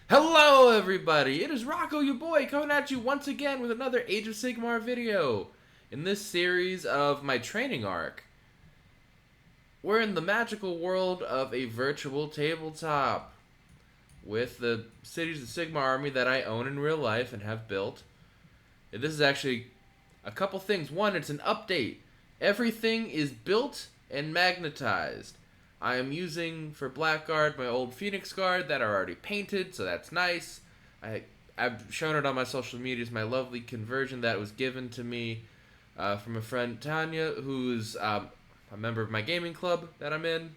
Hello everybody, it is Rocco, your boy, coming at you once again with another Age of Sigmar video. In this series of my training arc, we're in the magical world of a virtual tabletop with the Cities of Sigmar army that I own in real life and have built. And this is actually a couple things. One, it's an update. Everything is built and magnetized. I am using for Blackguard my old Phoenix Guard that are already painted, so that's nice. I've shown it on my social medias, my lovely conversion that was given to me from a friend, Tanya, who's a member of my gaming club that I'm in,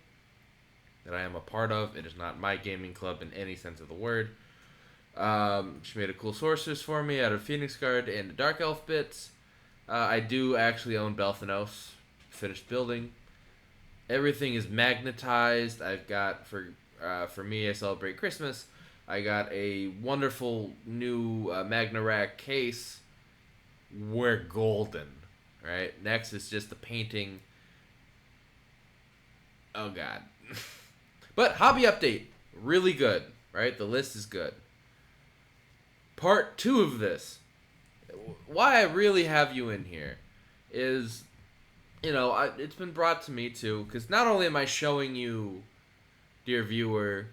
that I am a part of. It is not my gaming club in any sense of the word. She made a cool sorceress for me out of Phoenix Guard and Dark Elf bits. I do actually own Belthanos, finished building. Everything is magnetized. I've got, for me, I celebrate Christmas, I got a wonderful new Magnarack case. We're golden, right? Next is just the painting. Oh, God. But hobby update, really good, right? The list is good. Part 2 of this, why I really have you in here is, it's been brought to me too, because not only am I showing you, dear viewer,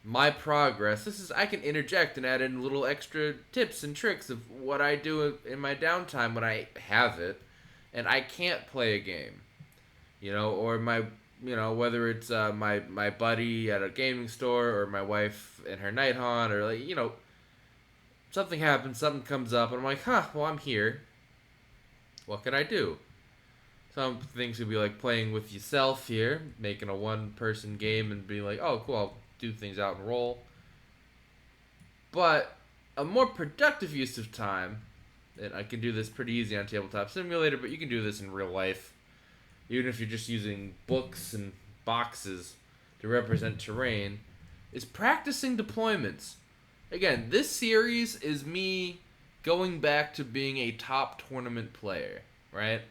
my progress, I can interject and add in little extra tips and tricks of what I do in my downtime when I have it, and I can't play a game, or whether it's my buddy at a gaming store or my wife in her night haunt, or something happens, something comes up, and I'm like, well, I'm here. What can I do? Some things would be like playing with yourself here, making a one-person game and being like, oh, cool, I'll do things out and roll. But a more productive use of time, and I can do this pretty easy on Tabletop Simulator, but you can do this in real life, even if you're just using books and boxes to represent terrain, is practicing deployments. Again, this series is me going back to being a top tournament player, right?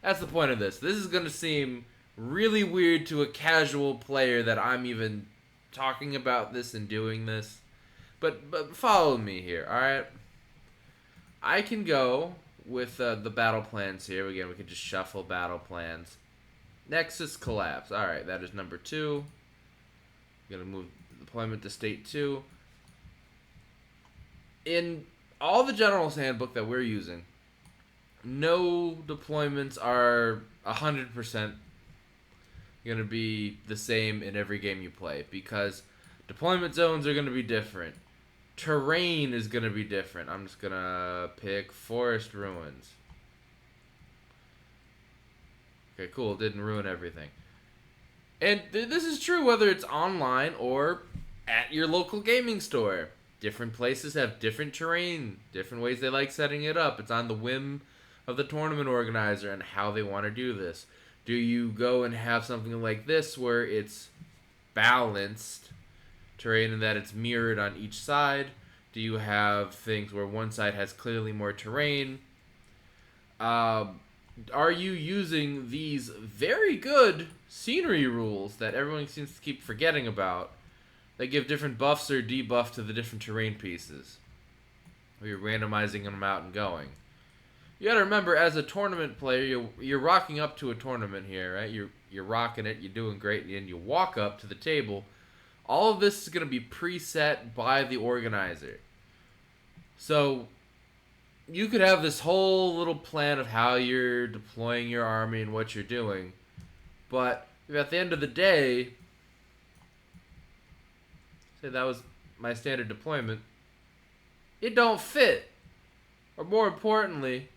That's the point of this. This is going to seem really weird to a casual player that I'm even talking about this and doing this. But follow me here, alright? I can go with the battle plans here. Again, we can just shuffle battle plans. Nexus Collapse. Alright, that is number 2. I'm going to move deployment to state 2. In all the General's Handbook that we're using, no deployments are 100% going to be the same in every game you play, because deployment zones are going to be different. Terrain is going to be different. I'm just going to pick Forest Ruins. Okay, cool. Didn't ruin everything. And this is true whether it's online or at your local gaming store. Different places have different terrain, different ways they like setting it up. It's on the whim of the tournament organizer and how they want to do this. Do you go and have something like this where it's balanced terrain and that it's mirrored on each side? Do you have things where one side has clearly more terrain? Are you using these very good scenery rules that everyone seems to keep forgetting about, that give different buffs or debuff to the different terrain pieces, where you're randomizing them out and going? You gotta remember, as a tournament player, you're rocking up to a tournament here, right? You're rocking it, you're doing great, and you walk up to the table. All of this is gonna be preset by the organizer. So you could have this whole little plan of how you're deploying your army and what you're doing, but if at the end of the day, say that was my standard deployment, it don't fit. Or more importantly,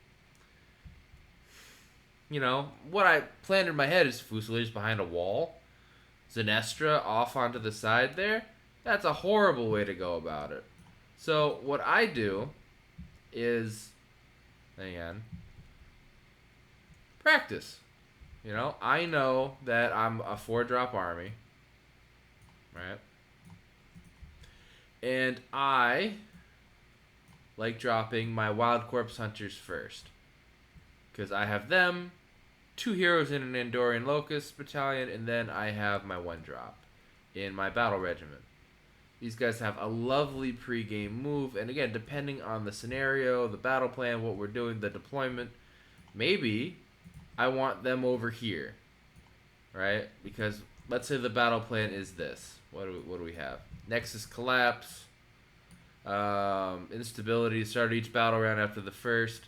what I planned in my head is Fusiliers behind a wall, Zenestra off onto the side there. That's a horrible way to go about it. So what I do is, again, practice. I know that I'm a 4-drop army, right? And I like dropping my Wild Corpse Hunters first, because I have them, 2 heroes in an Andorian Locust battalion, and then I have my 1-drop in my battle regiment. These guys have a lovely pre-game move, and again, depending on the scenario, the battle plan, what we're doing, the deployment, maybe I want them over here, right? Because let's say the battle plan is this. What do we have? Nexus collapse, instability. Start each battle round after the first.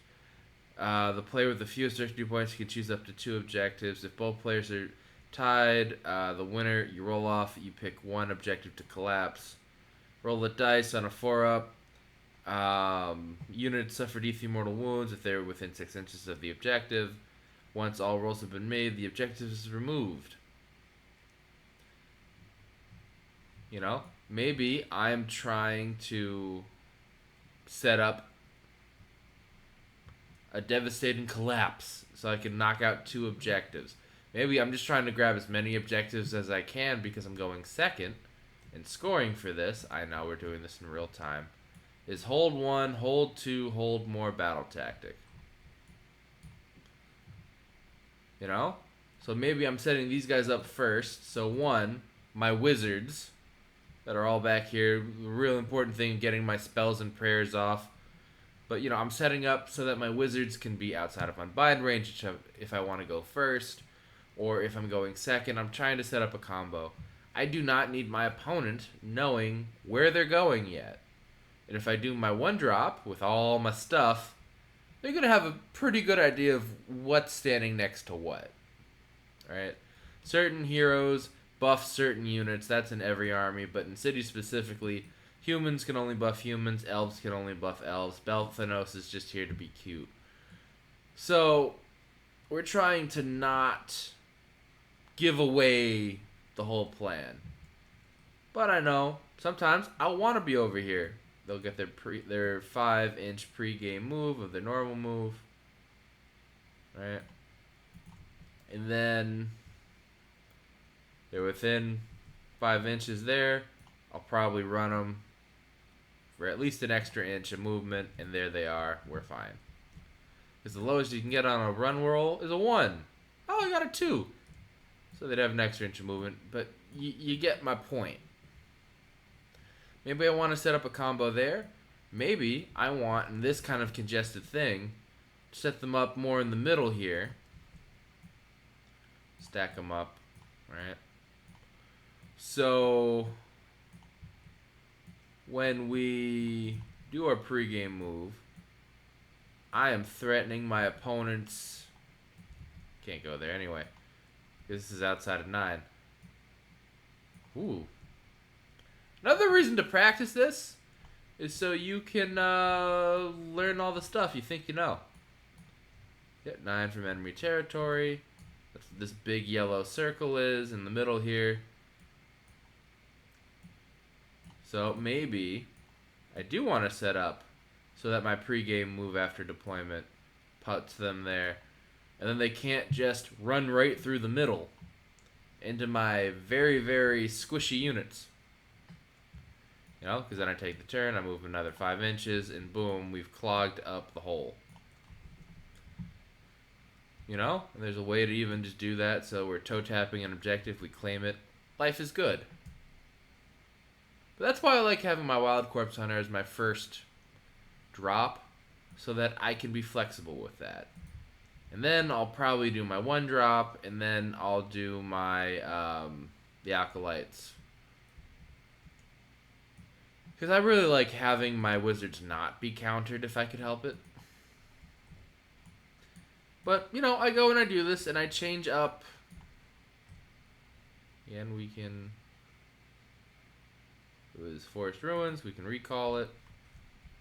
The player with the fewest victory points can choose up to 2 objectives. If both players are tied, the winner, you roll off. You pick one objective to collapse. Roll the dice on a 4-up. Units suffer DC mortal wounds if they're within 6 inches of the objective. Once all rolls have been made, the objective is removed. You know, maybe I'm trying to set up a devastating collapse so I can knock out 2 objectives. Maybe I'm just trying to grab as many objectives as I can because I'm going second. And scoring for this, I know we're doing this in real time, is hold 1, hold 2, hold more battle tactic. You know? So maybe I'm setting these guys up first. So 1, my wizards that are all back here. The real important thing, getting my spells and prayers off. But, you know, I'm setting up so that my wizards can be outside of unbind range if I want to go first. Or if I'm going second, I'm trying to set up a combo. I do not need my opponent knowing where they're going yet. And if I do my 1-drop with all my stuff, they're going to have a pretty good idea of what's standing next to what. Right? Certain heroes buff certain units. That's in every army. But in Cities specifically, humans can only buff humans. Elves can only buff elves. Belthanos is just here to be cute. So, we're trying to not give away the whole plan. But I know sometimes I want to be over here. They'll get their 5-inch pre-game move of their normal move, right? And then they're within 5 inches there. I'll probably run them for at least an extra inch of movement, and there they are. We're fine. Because the lowest you can get on a run roll is a 1. Oh, I got a 2. So they'd have an extra inch of movement, but you get my point. Maybe I want to set up a combo there. Maybe I want, in this kind of congested thing, to set them up more in the middle here. Stack them up, right? So when we do our pregame move, I am threatening my opponent's... Can't go there anyway. This is outside of 9. Ooh. Another reason to practice this is so you can learn all the stuff you think you know. Get 9 from enemy territory. That's what this big yellow circle is in the middle here. So maybe I do want to set up so that my pregame move after deployment puts them there. And then they can't just run right through the middle into my very, very squishy units. You know, because then I take the turn, I move another 5 inches, and boom, we've clogged up the hole. You know, and there's a way to even just do that, so we're toe-tapping an objective, we claim it. Life is good. But that's why I like having my Wild Corpse Hunter as my first drop, so that I can be flexible with that. And then I'll probably do my 1-drop, and then I'll do my the Acolytes. Because I really like having my wizards not be countered if I could help it. But, you know, I go and I do this, and I change up. And we can... It was Forest Ruins, we can recall it.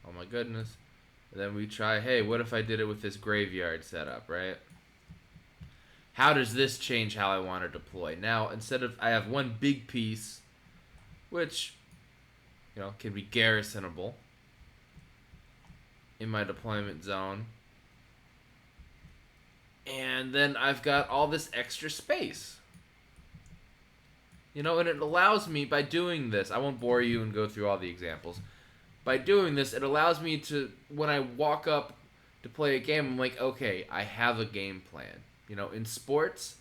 Oh my goodness. And then we try, hey, what if I did it with this graveyard setup, right? How does this change how I want to deploy? Now, instead of, I have one big piece, which, you know, can be garrisonable in my deployment zone. And then I've got all this extra space. You know, and it allows me, by doing this, I won't bore you and go through all the examples. By doing this, it allows me to, when I walk up to play a game, I'm like, okay, I have a game plan. You know, in sports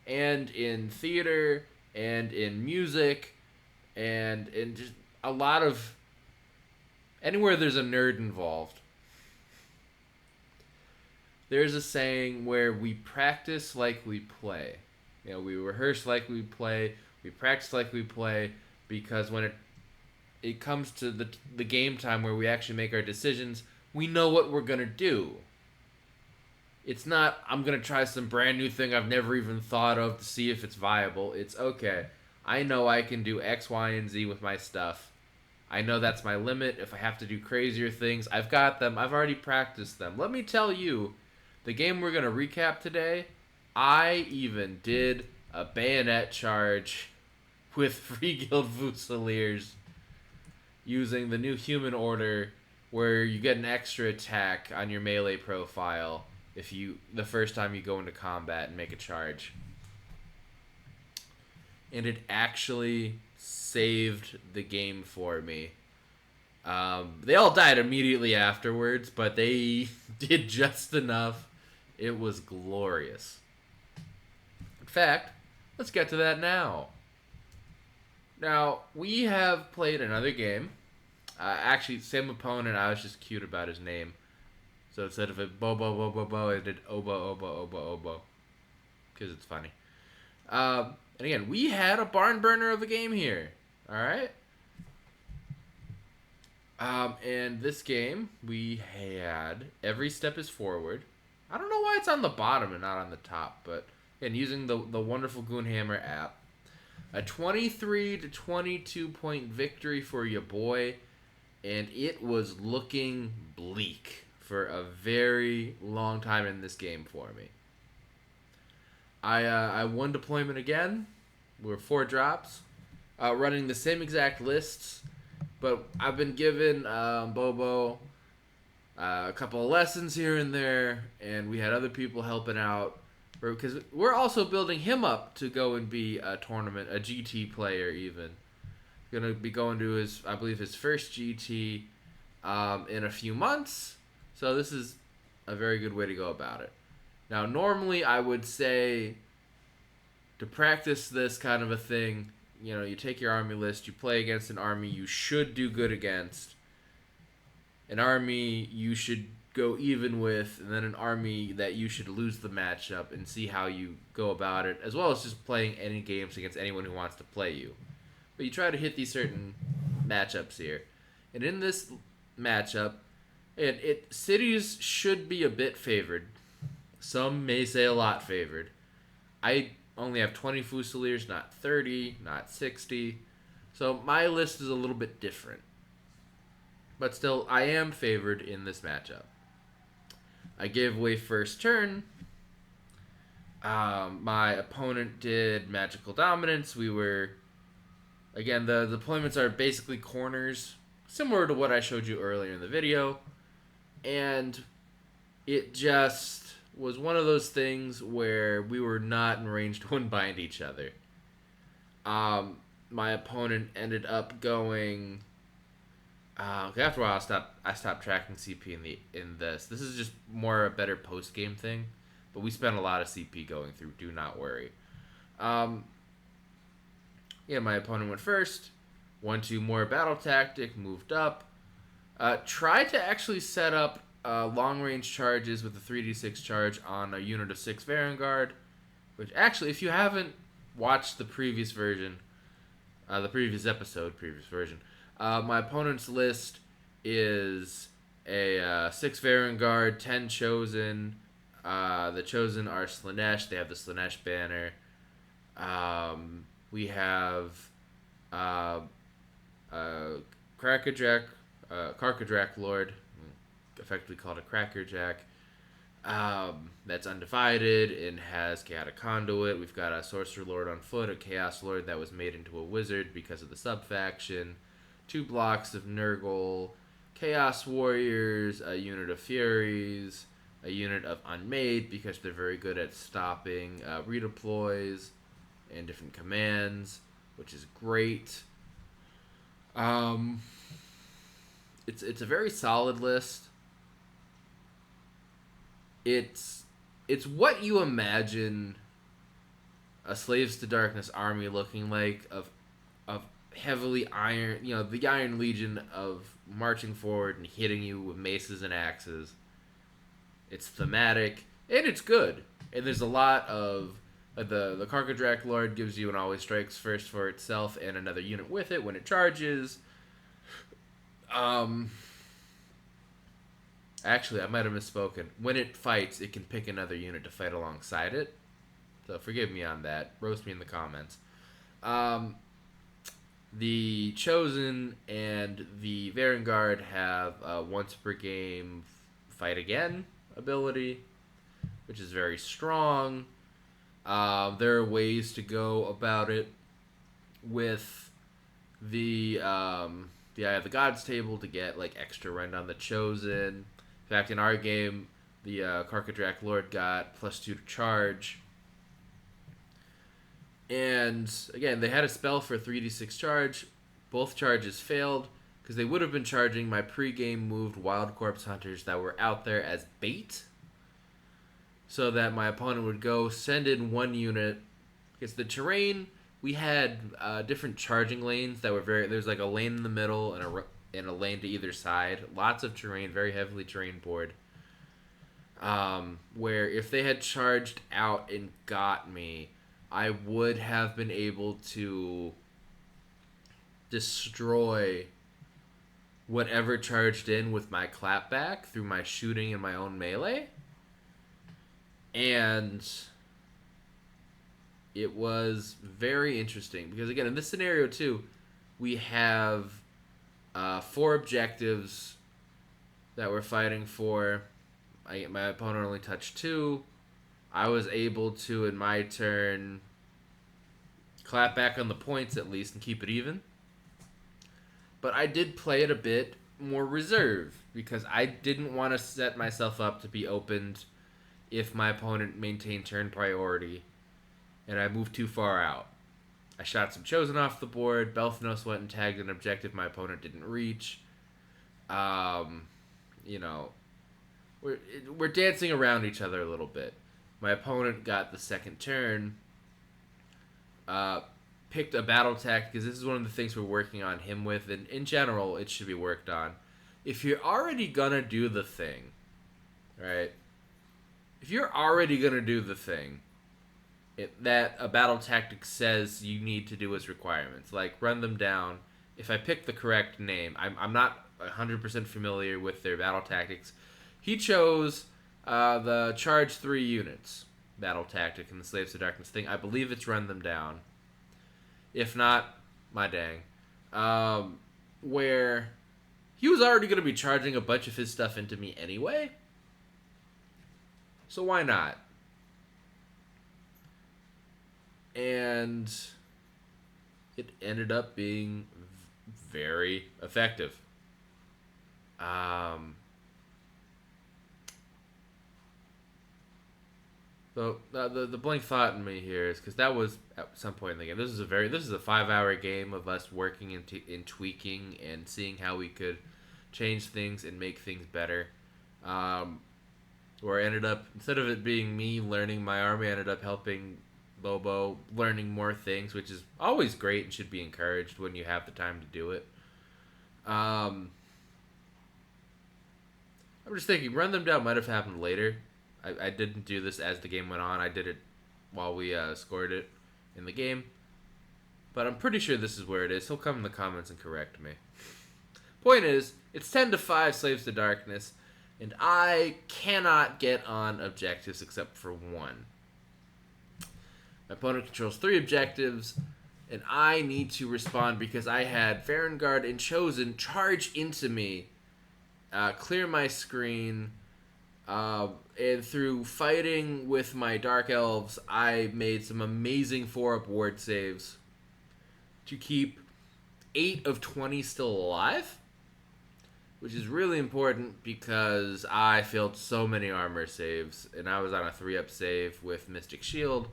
and in theater and in music and in just a lot of anywhere there's a nerd involved, there's a saying where we practice like we play. You know, we rehearse like we play, we practice like we play, because when it comes to the game time where we actually make our decisions, we know what we're gonna do. It's not, I'm gonna try some brand new thing I've never even thought of to see if it's viable. It's okay. I know I can do X, Y, and Z with my stuff. I know that's my limit. If I have to do crazier things, I've got them. I've already practiced them. Let me tell you, the game we're gonna recap today, I even did a bayonet charge with Free Guild Fusiliers using the new human order where you get an extra attack on your melee profile if you the first time you go into combat and make a charge. And it actually saved the game for me. They all died immediately afterwards, but they did just enough. It was glorious. In fact, let's get to that now. Now, we have played another game. Actually, same opponent. I was just cute about his name. So instead of it Bobo Bobo Bo, I did Obo Obo Obo Obo. Because it's funny. And again, we had a barn burner of a game here. Alright? And this game, we had every step is forward. I don't know why it's on the bottom and not on the top, but again, using the wonderful Goonhammer app. A 23 to 22 point victory for your boy, and it was looking bleak for a very long time in this game for me. I won deployment again. We were 4 drops, running the same exact lists, but I've been given Bobo a couple of lessons here and there, and we had other people helping out. Because we're also building him up to go and be a tournament, a GT player even. Going to be going to his, I believe, his first GT in a few months. So this is a very good way to go about it. Now, normally I would say to practice this kind of a thing, you know, you take your army list, you play against an army you should do good against, an army you should go even with, and then an army that you should lose the matchup, and see how you go about it, as well as just playing any games against anyone who wants to play you. But you try to hit these certain matchups here. And in this matchup, cities should be a bit favored. Some may say a lot favored. I only have 20 Fusiliers, not 30, not 60. So my list is a little bit different. But still, I am favored in this matchup. I gave away first turn. My opponent did Magical Dominance. We were... Again, the deployments are basically corners, similar to what I showed you earlier in the video. And it just was one of those things where we were not in range to unbind each other. My opponent ended up going... after a while, I stopped tracking CP in this. This is just more a better post game thing, but we spent a lot of CP going through. Do not worry. Yeah, my opponent went first. 1-2 more battle tactic. Moved up. Tried to actually set up long range charges with a 3d6 charge on a unit of 6 Vanguard. Which actually, if you haven't watched the previous version, the previous version. My opponent's list is a 6 Vanguard, 10 Chosen. The Chosen are Slaanesh. They have the Slaanesh banner. We have Crackerjack, Karkadrak Lord, effectively called a Crackerjack. That's undivided and has Chaotic Conduit. We've got a Sorcerer Lord on foot, a Chaos Lord that was made into a Wizard because of the sub-faction. 2 blocks of Nurgle, Chaos Warriors, a unit of Furies, a unit of Unmade because they're very good at stopping redeploys and different commands, which is great. It's a very solid list. It's what you imagine a Slaves to Darkness army looking like of heavily iron, the Iron Legion of marching forward and hitting you with maces and axes. It's thematic and it's good. And there's a lot of the Karkadrak Lord gives you an always strikes first for itself and another unit with it when it charges. Actually, I might have misspoken. When it fights, it can pick another unit to fight alongside it. So forgive me on that. Roast me in the comments. The Chosen and the Varangard have once per game fight again ability, which is very strong. There are ways to go about it with the Eye of the Gods table to get like extra rend on the Chosen. In fact, in our game, the Karkadrak Lord got +2 to charge. And again, they had a spell for 3d6 charge. Both charges failed because they would have been charging my pre-game moved Wild Corpse Hunters that were out there as bait, so that my opponent would go send in one unit. Because the terrain, we had different charging lanes that were there's like a lane in the middle and a lane to either side. Lots of terrain, very heavily terrain board. Where if they had charged out and got me, I would have been able to destroy whatever charged in with my clapback through my shooting and my own melee. And it was very interesting because, again, in this scenario too, we have 4 objectives that we're fighting for. My opponent only touched 2. I was able to, in my turn, clap back on the points at least and keep it even. But I did play it a bit more reserved because I didn't want to set myself up to be opened if my opponent maintained turn priority and I moved too far out. I shot some Chosen off the board. Belthanos went and tagged an objective my opponent didn't reach. We're dancing around each other a little bit. My opponent got the second turn, picked a battle tactic, because this is one of the things we're working on him with, and in general, it should be worked on. If you're already gonna do the thing, right? If you're already gonna do the thing that a battle tactic says you need to do as requirements, like run them down. If I pick the correct name, I'm not 100% familiar with their battle tactics. He chose the charge 3 units battle tactic in the Slaves of Darkness thing. I believe it's run them down. If not, my dang. Where he was already going to be charging a bunch of his stuff into me anyway. So why not? And it ended up being very effective. So the blank thought in me here is because that was at some point in the game. This is a 5-hour game of us working in tweaking and seeing how we could change things and make things better. Where I ended up, instead of it being me learning my army, I ended up helping Bobo learning more things, which is always great and should be encouraged when you have the time to do it. I'm just thinking, run them down might have happened later. I didn't do this as the game went on. I did it while we scored it in the game. But I'm pretty sure this is where it is. He'll come in the comments and correct me. Point is, it's 10-5 Slaves to Darkness, and I cannot get on objectives except for one. My opponent controls 3 objectives, and I need to respond because I had Varangard and Chosen charge into me, clear my screen, and through fighting with my Dark Elves, I made some amazing 4-up ward saves to keep 8 of 20 still alive, which is really important because I failed so many armor saves, and I was on a 3-up save with Mystic Shield.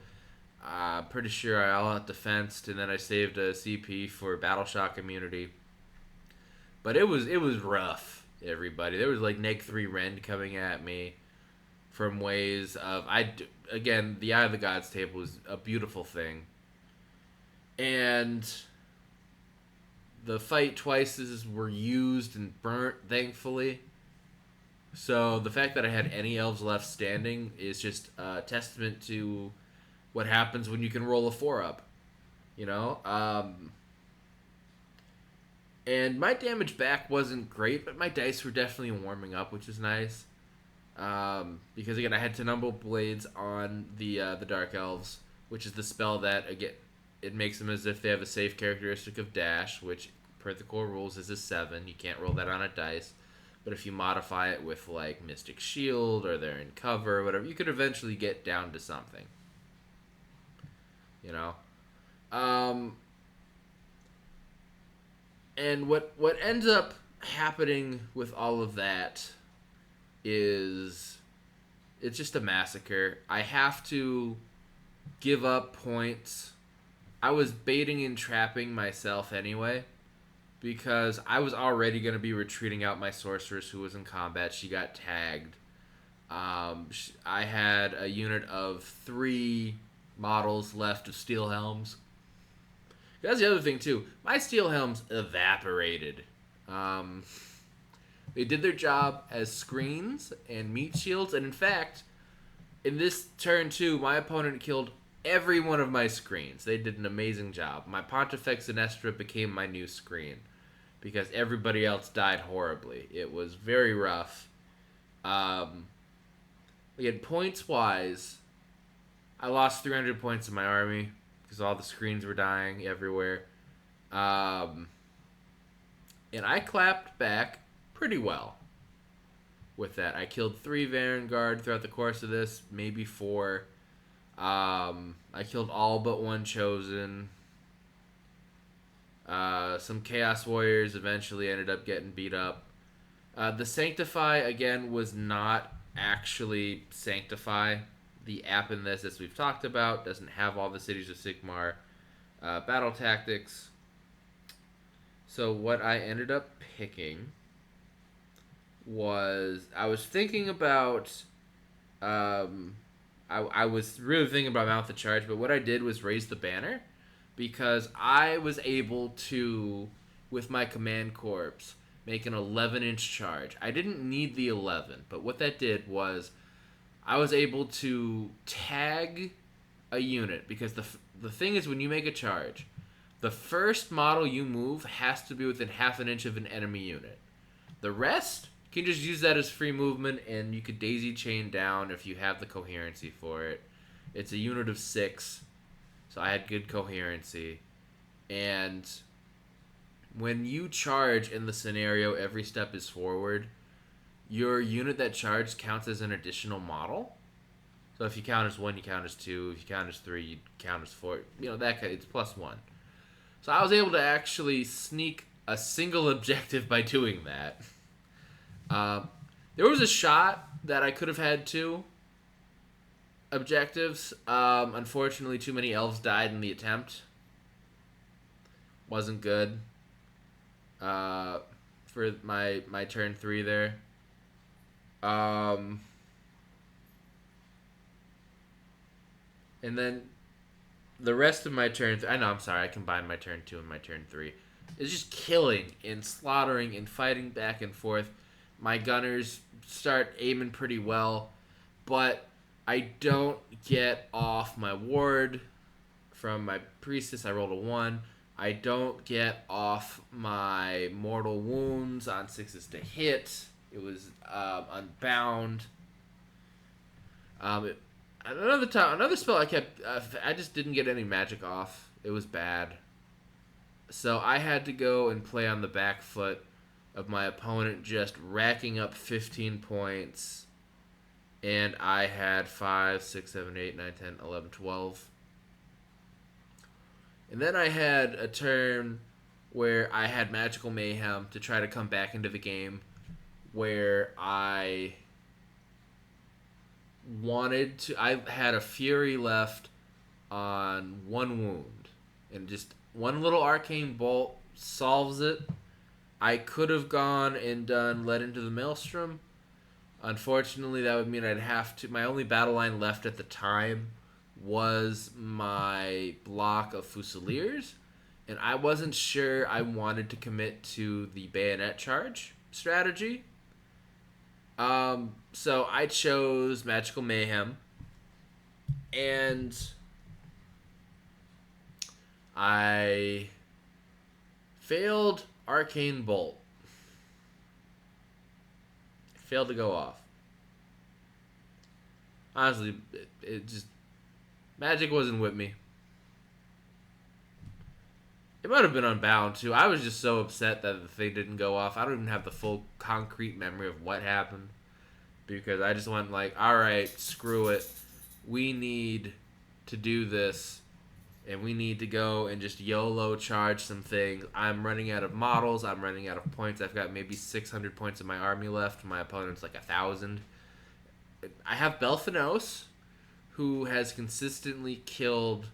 Pretty sure I all out defensed, and then I saved a CP for Battle Shock immunity. But it was rough, everybody. There was like -3 rend coming at me from ways of again, the Eye of the Gods table is a beautiful thing. And the fight twices were used and burnt, thankfully. So the fact that I had any elves left standing is just a testament to what happens when you can roll a 4-up. You know? And my damage back wasn't great, but my dice were definitely warming up, which is nice. Because again, I had Tenumble Blades on the Dark Elves, which is the spell that, again, it makes them as if they have a safe characteristic of dash, which per the core rules is a 7. You can't roll that on a dice. But if you modify it with like Mystic Shield or they're in cover or whatever, you could eventually get down to something. You know? And what ends up happening with all of that is it's just a massacre. I have to give up points. I was baiting and trapping myself anyway because I was already going to be retreating out my sorceress who was in combat. She got tagged. I had a unit of 3 models left of steel helms. That's the other thing too. My steel helms evaporated. They did their job as screens and meat shields, and in fact, in this turn too, my opponent killed every one of my screens. They did an amazing job. My Pontifex Sinestra became my new screen because everybody else died horribly. It was very rough. Again, points-wise, I lost 300 points in my army because all the screens were dying everywhere. And I clapped back pretty well with that. I killed 3 Vanguard throughout the course of this, maybe 4. I killed all but 1 Chosen. Some Chaos Warriors eventually ended up getting beat up. The Sanctify, again, was not actually Sanctify. The app in this, as we've talked about, doesn't have all the Cities of Sigmar battle tactics. So what I ended up picking was, I was thinking about, I was really thinking about Mount the Charge, but what I did was raise the banner because I was able to, with my command corps, make an 11-inch charge. I didn't need the 11, but what that did was I was able to tag a unit because the thing is when you make a charge, the first model you move has to be within half an inch of an enemy unit. The rest, you can just use that as free movement, and you could daisy chain down if you have the coherency for it. It's a unit of 6, so I had good coherency. And when you charge in the scenario, every step is forward, your unit that charged counts as an additional model. So if you count as 1, you count as 2. If you count as 3, you count as 4. You know, that it's +1. So I was able to actually sneak a single objective by doing that. There was a shot that I could have had 2 objectives. Unfortunately, too many elves died in the attempt. Wasn't good for my turn 3 there. And then the rest of my turn... I know, I'm sorry. I combined my turn 2 and my turn 3. It's just killing and slaughtering and fighting back and forth. My gunners start aiming pretty well, but I don't get off my ward from my priestess. I rolled a 1. I don't get off my mortal wounds on 6s to hit. It was unbound. Another spell I kept... I just didn't get any magic off. It was bad. So I had to go and play on the back foot of my opponent just racking up 15 points. And I had 5, 6, 7, 8, 9, 10, 11, 12. And then I had a turn where I had Magical Mayhem to try to come back into the game, where I had a Fury left on 1 wound, and just one little Arcane Bolt solves it. I could have gone and done Led into the Maelstrom. Unfortunately, that would mean I'd have to... My only battle line left at the time was my block of Fusiliers, and I wasn't sure I wanted to commit to the bayonet charge strategy. So I chose Magical Mayhem, and I failed Arcane Bolt. Failed to go off. Honestly, it just... Magic wasn't with me. It might have been Unbound, too. I was just so upset that the thing didn't go off. I don't even have the full concrete memory of what happened. Because I just went like, alright, screw it. We need to do this. And we need to go and just YOLO charge some things. I'm running out of models. I'm running out of points. I've got maybe 600 points in my army left. My opponent's like 1,000. I have Belphanos, who has consistently killed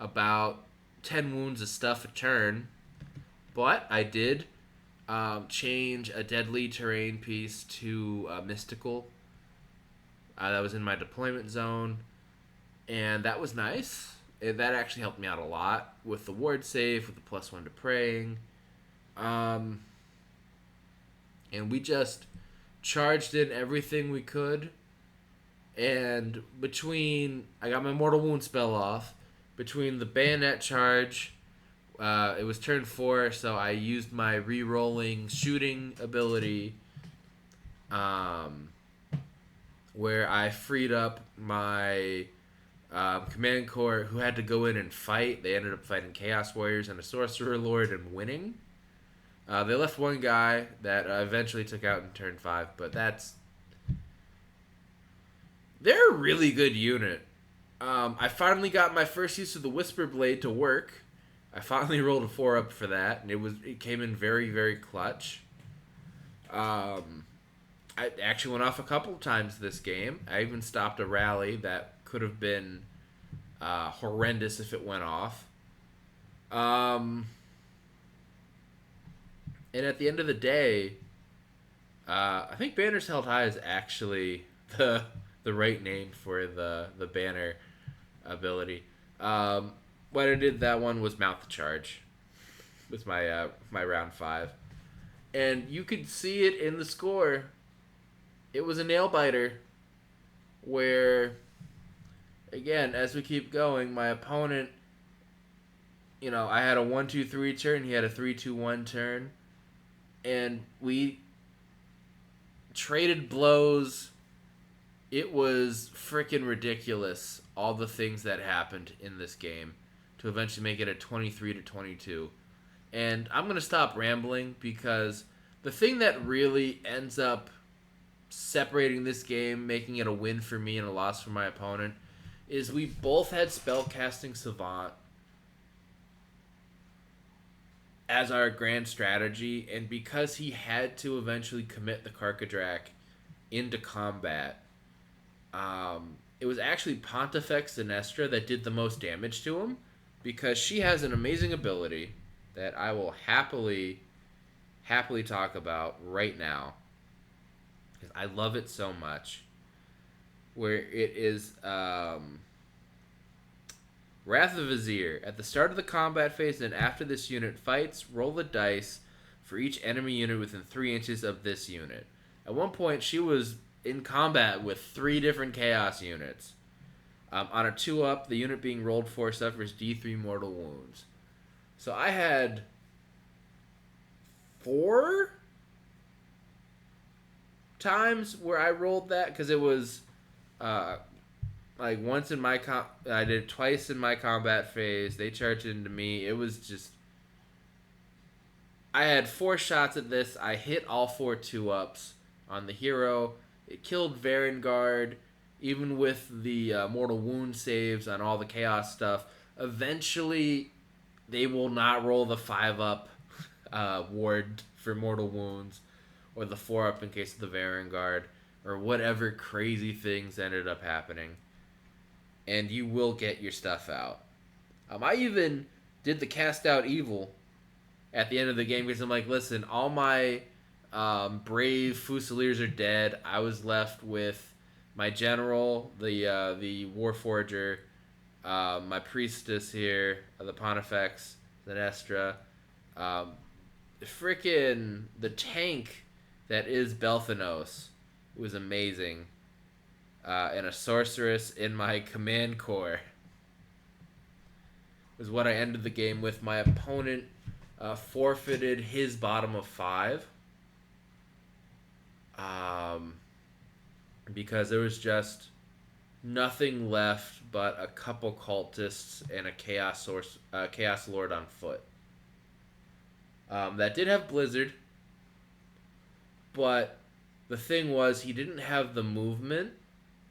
about 10 wounds of stuff a turn. But I did change a deadly terrain piece to mystical. That was in my deployment zone. And that was nice. That actually helped me out a lot with the ward save, with the +1 to praying. And we just charged in everything we could. And between... I got my Mortal Wound spell off. Between the bayonet charge... it was turn 4, so I used my re-rolling shooting ability. Where I freed up my... Command Corps, who had to go in and fight. They ended up fighting Chaos Warriors and a Sorcerer Lord and winning. They left one guy that eventually took out in turn 5, but that's... They're a really good unit. I finally got my first use of the Whisper Blade to work. I finally rolled a 4-up for that, and it came in very, very clutch. I actually went off a couple times this game. I even stopped a rally that could have been horrendous if it went off. And at the end of the day, I think Banners Held High is actually the right name for the banner ability. What I did that one was Mount the Charge. With my round 5. And you could see it in the score. It was a nail biter where... Again, as we keep going, my opponent, I had a 1-2-3 turn. He had a 3-2-1 turn. And we traded blows. It was freaking ridiculous, all the things that happened in this game to eventually make it a 23-22. And I'm going to stop rambling because the thing that really ends up separating this game, making it a win for me and a loss for my opponent, is we both had Spellcasting Savant as our grand strategy, and because he had to eventually commit the Karkadrak into combat, it was actually Pontifex Sinestra that did the most damage to him, because she has an amazing ability that I will happily talk about right now, because I love it so much. Where it is Wrath of Vizier. At the start of the combat phase and after this unit fights, roll the dice for each enemy unit within 3 inches of this unit. At one point, she was in combat with 3 different Chaos units. On a 2-up, the unit being rolled for suffers D3 mortal wounds. So I had 4 times where I rolled that, because it was... once in my I did it twice in my combat phase. They charged into me. It was just... I had 4 shots at this. I hit all 4 2-ups on the hero. It killed Varengard, even with the mortal wound saves on all the chaos stuff. Eventually, they will not roll the 5-up ward for mortal wounds, or the 4-up in case of the Varengard, or whatever crazy things ended up happening. And you will get your stuff out. I even did the Cast Out Evil at the end of the game, because I'm like, listen, all my brave Fusiliers are dead. I was left with my general, the Warforger, my priestess here, the Pontifex Zenestra. Um, Frickin' the tank that is Belthanos was amazing. And a sorceress in my command core was what I ended the game with. My opponent forfeited his bottom of 5. Because there was just nothing left but a couple cultists and a chaos lord on foot. That did have Blizzard, but the thing was he didn't have the movement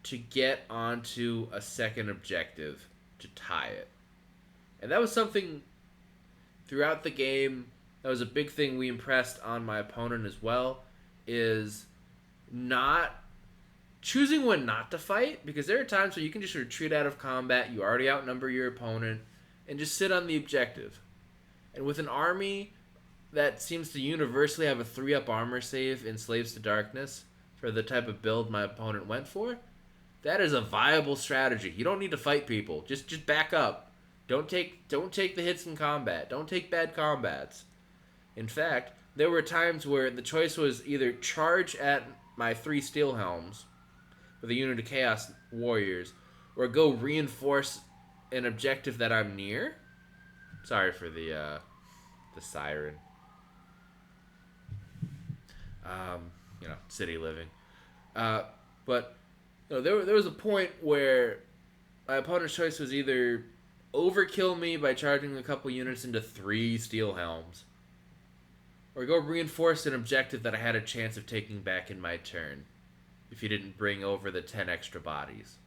to get onto a second objective to tie it. And that was something throughout the game, that was a big thing we impressed on my opponent as well, is not choosing when not to fight, because there are times where you can just retreat out of combat, you already outnumber your opponent, and just sit on the objective. And with an army that seems to universally have a 3-up armor save in Slaves to Darkness for the type of build my opponent went for, that is a viable strategy. You don't need to fight people. Just back up. Don't take the hits in combat. Don't take bad combats. In fact, there were times where the choice was either charge at my 3 Steel Helms with a unit of Chaos Warriors, or go reinforce an objective that I'm near. Sorry for the siren. City living. But there was a point where my opponent's choice was either overkill me by charging a couple units into 3 Steel Helms, or go reinforce an objective that I had a chance of taking back in my turn if you didn't bring over the 10 extra bodies.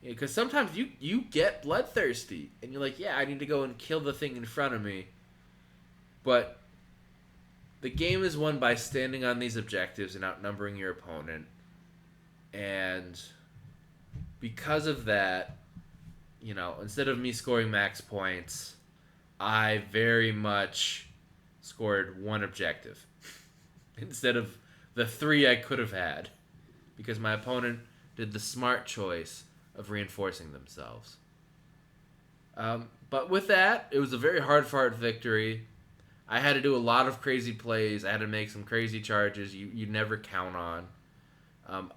Because sometimes you get bloodthirsty, and you're like, yeah, I need to go and kill the thing in front of me. But the game is won by standing on these objectives and outnumbering your opponent. And because of that, instead of me scoring max points, I very much scored 1 objective instead of the 3 I could have had, because my opponent did the smart choice of reinforcing themselves. But with that, it was a very hard-fought victory. I had to do a lot of crazy plays. I had to make some crazy charges you never count on.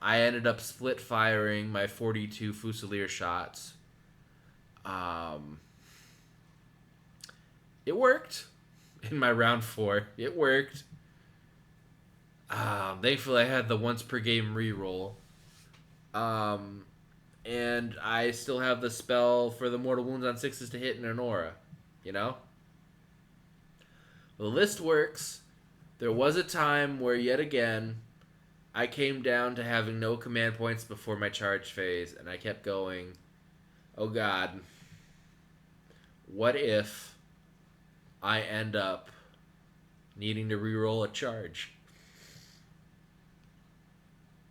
I ended up split firing my 42 Fusilier shots. It worked in my round 4. It worked. Thankfully, I had the once per game reroll. And I still have the spell for the mortal wounds on 6s to hit in an aura. The list works. There was a time where, yet again, I came down to having no command points before my charge phase, and I kept going, oh god, what if I end up needing to reroll a charge?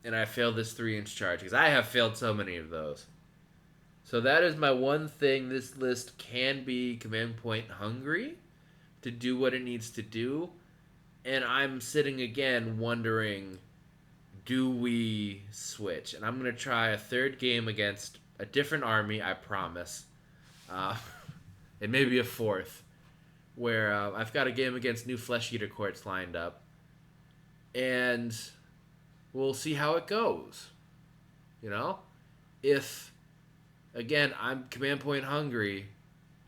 And I failed this 3-inch charge, because I have failed so many of those. So that is my one thing. This list can be command point hungry to do what it needs to do. And I'm sitting again wondering, do we switch? And I'm going to try a 3rd game against a different army, I promise. It may be a 4th, where I've got a game against new Flesh Eater Courts lined up. And we'll see how it goes. If, again, I'm command point hungry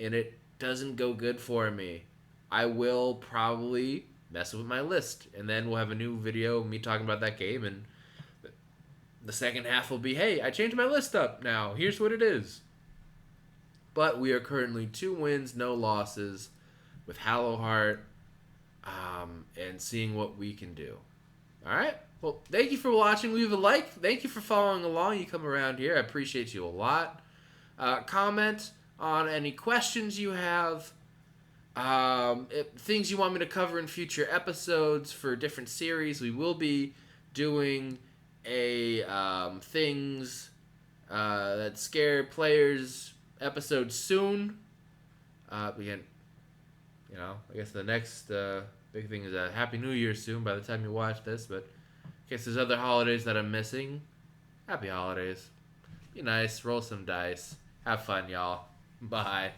and it doesn't go good for me, I will probably mess with my list. And then we'll have a new video of me talking about that game. And the second half will be, hey, I changed my list up now. Here's what it is. But we are currently 2 wins, no losses with Hallowheart, and seeing what we can do. All right? Well, thank you for watching. Leave a like. Thank you for following along. You come around here. I appreciate you a lot. Comment on any questions you have. Things you want me to cover in future episodes for different series. We will be doing a things that scare players episode soon. Again, I guess the next big thing is a Happy New Year soon by the time you watch this, but in case there's other holidays that I'm missing, happy holidays. Be nice, roll some dice. Have fun, y'all. Bye.